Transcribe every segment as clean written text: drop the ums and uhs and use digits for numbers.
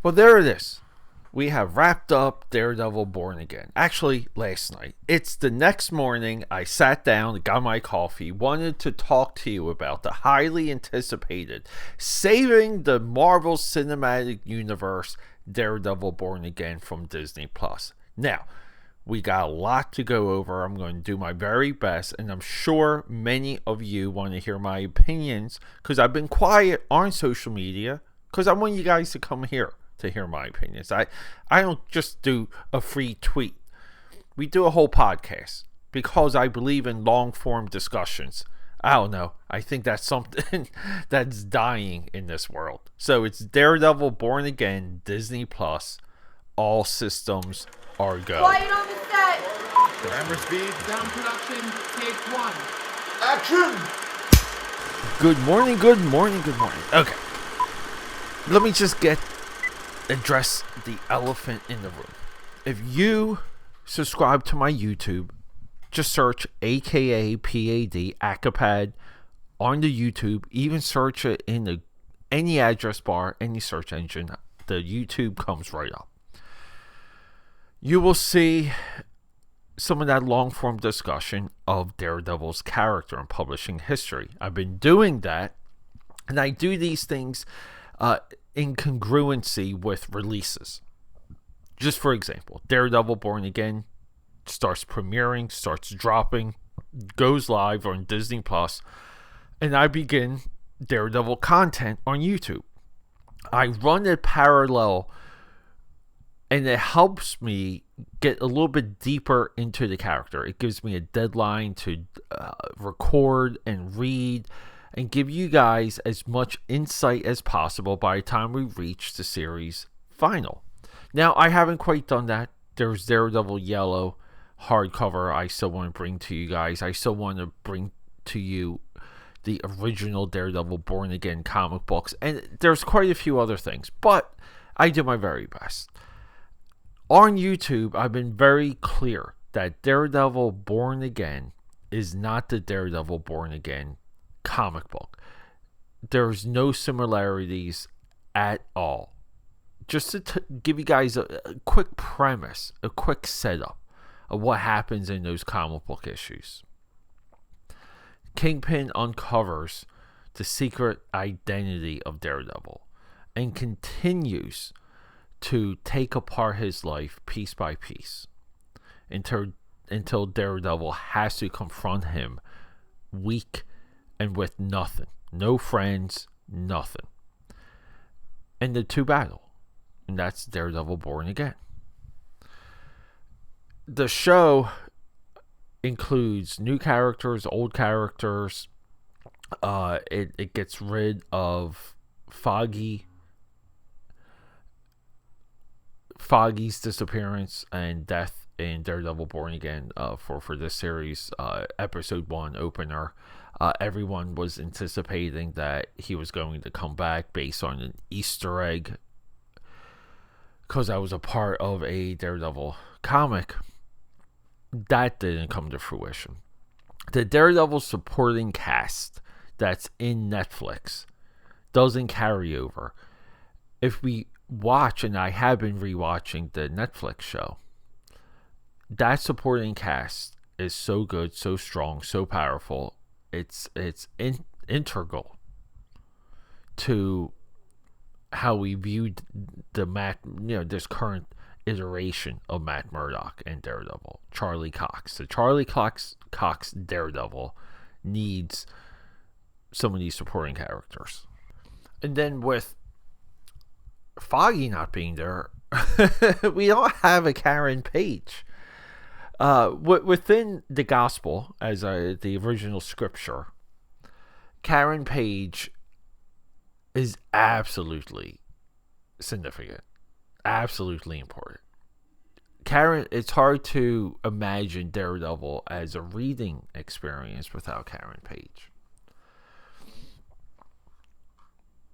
Well, there it is. We have wrapped up Daredevil Born Again. Actually, last night. It's the next morning. I sat down, got my coffee, wanted to talk to you about the highly anticipated saving the Marvel Cinematic Universe Daredevil Born Again from Disney Plus. Now, we got a lot to go over. I'm going to do my very best, and I'm sure many of you want to hear my opinions because I've been quiet on social media because I want you guys to come here to hear my opinions. I don't just do a free tweet. We do a whole podcast because I believe in long form discussions. I don't know. I think that's something that's dying in this world. So it's Daredevil Born Again, Disney Plus. All systems are go. Quiet on the set. Camera speed. Sound production, take one. Action! Good morning, good morning, good morning. Okay. Let me just address the elephant in the room. If you subscribe to my YouTube, just search AKAPAD AKAPAD on the YouTube. Even search it in any address bar, any search engine. The YouTube comes right up. You will see some of that long form discussion of Daredevil's character and publishing history. I've been doing that, and I do these things in congruency with releases. Just for example, Daredevil Born Again starts premiering, starts dropping, goes live on Disney Plus, and I begin Daredevil content on YouTube. I run it parallel, and it helps me get a little bit deeper into the character. It gives me a deadline to record and read and give you guys as much insight as possible by the time we reach the series final. Now, I haven't quite done that. There's Daredevil Yellow hardcover I still want to bring to you guys. I still want to bring to you the original Daredevil Born Again comic books. And there's quite a few other things. But I do my very best. On YouTube, I've been very clear that Daredevil Born Again is not the Daredevil Born Again comic book. There's no similarities at all. Just to give you guys a quick premise, a quick setup of what happens in those comic book issues. Kingpin uncovers the secret identity of Daredevil and continues to take apart his life piece by piece until Daredevil has to confront him weak and with nothing. No friends, nothing. And the two battle. And that's Daredevil Born Again. The show includes new characters, old characters. It gets rid of Foggy's disappearance and death in Daredevil Born Again for this series. Episode 1 opener. Everyone was anticipating that he was going to come back based on an Easter egg, because I was a part of a Daredevil comic. That didn't come to fruition. The Daredevil supporting cast that's in Netflix doesn't carry over. If we watch, and I have been rewatching the Netflix show, that supporting cast is so good, so strong, so powerful. It's integral to how we viewed this current iteration of Matt Murdock and Daredevil, Charlie Cox. The Charlie Cox Daredevil needs some of these supporting characters. And then with Foggy not being there, we don't have a Karen Page. Within the gospel, as the original scripture, Karen Page is absolutely significant, absolutely important. Karen, it's hard to imagine Daredevil as a reading experience without Karen Page.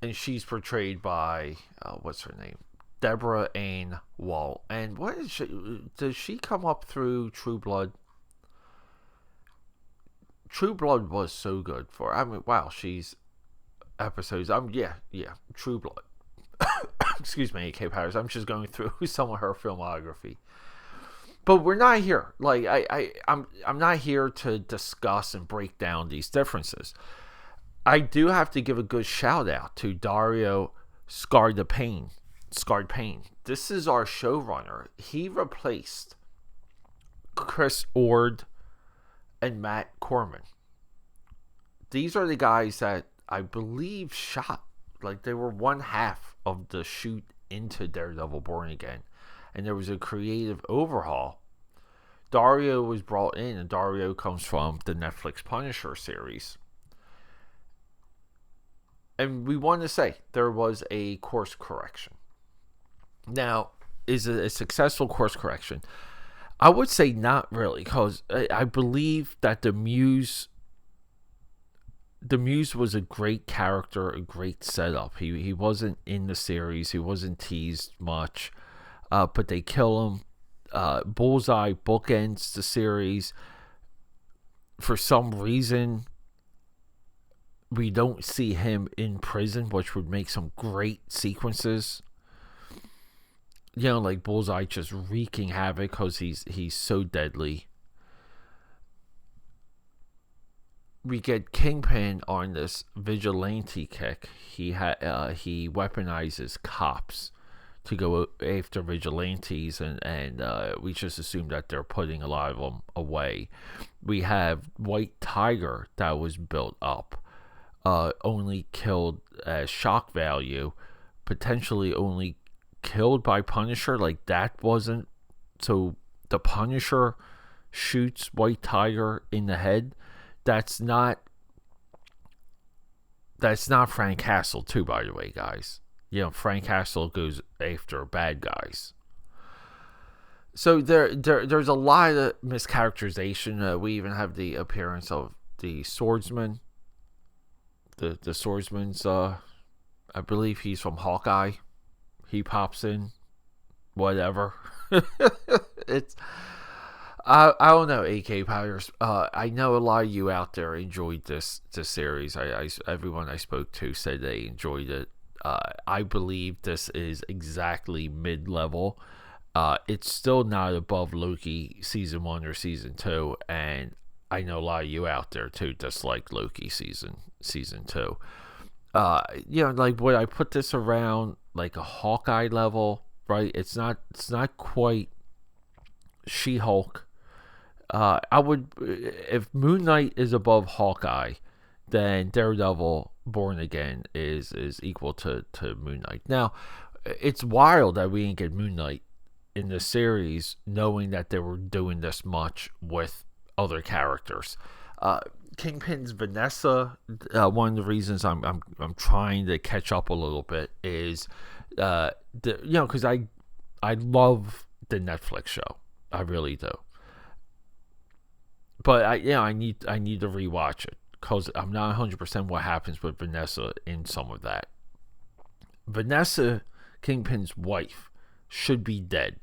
And she's portrayed by, what's her name? Deborah Ann Wall. And what is she? Does she come up through True Blood? True Blood was so good for. I mean, wow, she's episodes. Yeah, True Blood. excuse me, AK Powers. I'm just going through some of her filmography. But we're not here. Like I'm not here to discuss and break down these differences. I do have to give a good shout out to Dario Scarred Payne. This is our showrunner. He replaced Chris Ord and Matt Corman. These are the guys that I believe shot, like they were one half of the shoot into Daredevil Born Again. And there was a creative overhaul. Dario was brought in, and Dario comes from the Netflix Punisher series. And we want to say there was a course correction. Now, is it a successful course correction? I would say not really, because I believe that the Muse was a great character, a great setup. He wasn't in the series. He wasn't teased much. But they kill him. Bullseye bookends the series. For some reason, we don't see him in prison, which would make some great sequences. You know, like Bullseye just wreaking havoc because he's so deadly. We get Kingpin on this vigilante kick. He weaponizes cops to go after vigilantes, and we just assume that they're putting a lot of them away. We have White Tiger that was built up, only killed as shock value, potentially only killed by Punisher. Like that wasn't, so the Punisher shoots White Tiger in the head. That's not Frank Castle too, by the way, guys. You know, Frank Castle goes after bad guys. So there's a lot of mischaracterization. We even have the appearance of the swordsman. The swordsman's, I believe he's from Hawkeye. He pops in. Whatever. It's... I don't know, AK Powers. I know a lot of you out there enjoyed this series. Everyone I spoke to said they enjoyed it. I believe this is exactly mid-level. It's still not above Loki season 1 or season 2, and I know a lot of you out there too dislike Loki season 2. You know, like, would I put this around like a Hawkeye level? Right? It's not quite She-Hulk. I would, if Moon Knight is above Hawkeye, then Daredevil Born Again is equal to Moon Knight. Now, it's wild that we didn't get Moon Knight in the series, knowing that they were doing this much with other characters. Kingpin's Vanessa, one of the reasons I'm trying to catch up a little bit is, because I love the Netflix show, I really do. But I need to rewatch it because I'm not 100% what happens with Vanessa in some of that. Vanessa, Kingpin's wife, should be dead.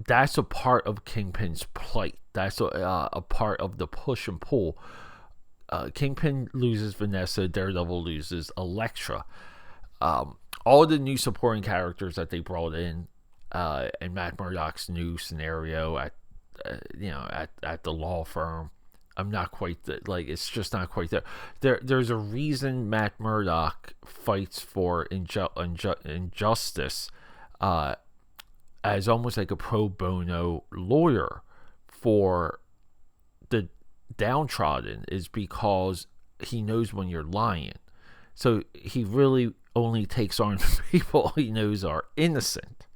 That's a part of Kingpin's plight. That's a part of the push and pull. Kingpin loses Vanessa. Daredevil loses Elektra. All the new supporting characters that they brought in, and Matt Murdock's new scenario at the law firm, I'm not quite it's just not quite there. There's a reason Matt Murdock fights for injustice, as almost like a pro bono lawyer for the downtrodden, is because he knows when you're lying. So he really only takes on people he knows are innocent.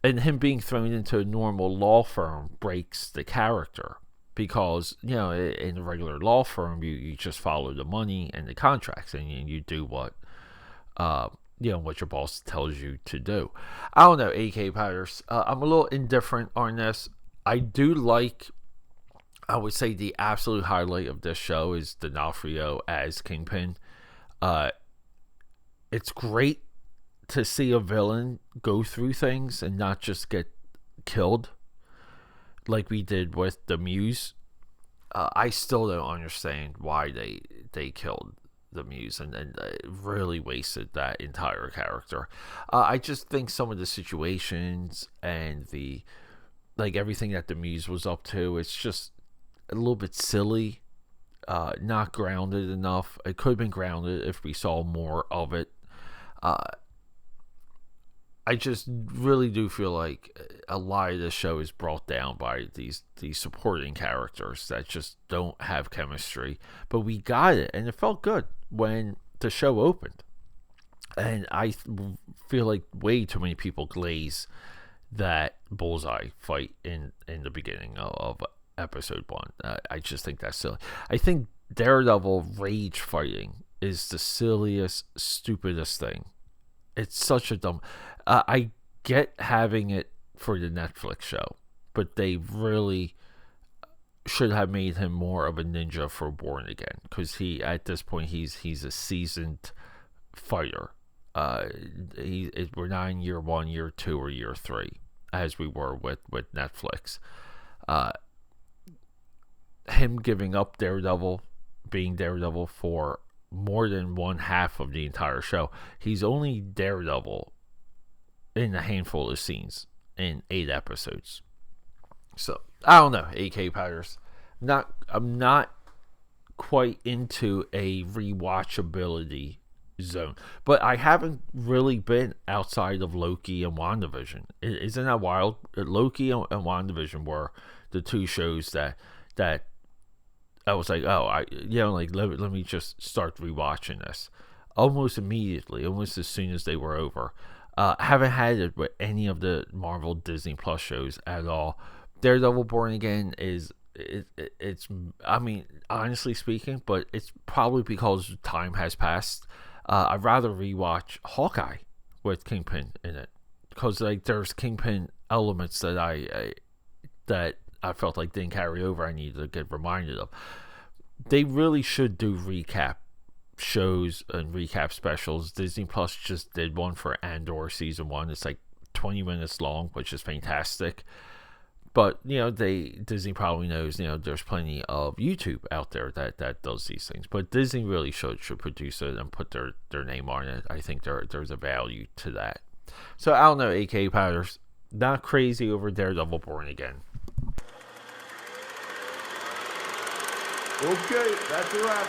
And him being thrown into a normal law firm breaks the character, because, in a regular law firm, you just follow the money and the contracts, and you do what your boss tells you to do. I don't know, AK Powers. I'm a little indifferent on this. I would say the absolute highlight of this show is D'Onofrio as Kingpin. It's great to see a villain go through things and not just get killed like we did with the Muse. I still don't understand why they killed the Muse, and really wasted that entire character. I just think some of the situations and everything that the Muse was up to, it's just a little bit silly, not grounded enough. It could have been grounded if we saw more of it. I just really do feel like a lot of the show is brought down by these supporting characters that just don't have chemistry. But we got it, and it felt good when the show opened. And I feel like way too many people glaze that Bullseye fight in the beginning of episode 1. I just think that's silly. I think Daredevil rage fighting is the silliest, stupidest thing. It's such a dumb... I get having it for the Netflix show, but they really should have made him more of a ninja for Born Again, because at this point he's a seasoned fighter. We're not in year 1, year 2, or year 3 as we were with Netflix. Him giving up being Daredevil for more than one half of the entire show. He's only Daredevil in a handful of scenes in 8 episodes. So I don't know, AK Powders. I'm not quite into a rewatchability zone, but I haven't really been outside of Loki and WandaVision. Isn't that wild? Loki and WandaVision were the 2 shows that I was like, let me just start rewatching this almost immediately, almost as soon as they were over. Haven't had it with any of the Marvel Disney Plus shows at all. Daredevil Born Again it's I mean, honestly speaking, but it's probably because time has passed. I'd rather rewatch Hawkeye with Kingpin in it, because there's Kingpin elements that I felt like didn't carry over. I needed to get reminded of. They really should do recap shows and recap specials. Disney Plus just did one for Andor season 1. It's like 20 minutes long, which is fantastic. But Disney probably knows there's plenty of YouTube out there that does these things. But Disney really should produce it and put their name on it. I think there's a value to that. So I don't know, AK Powders. Not crazy over Daredevil Born Again. Okay, that's a wrap.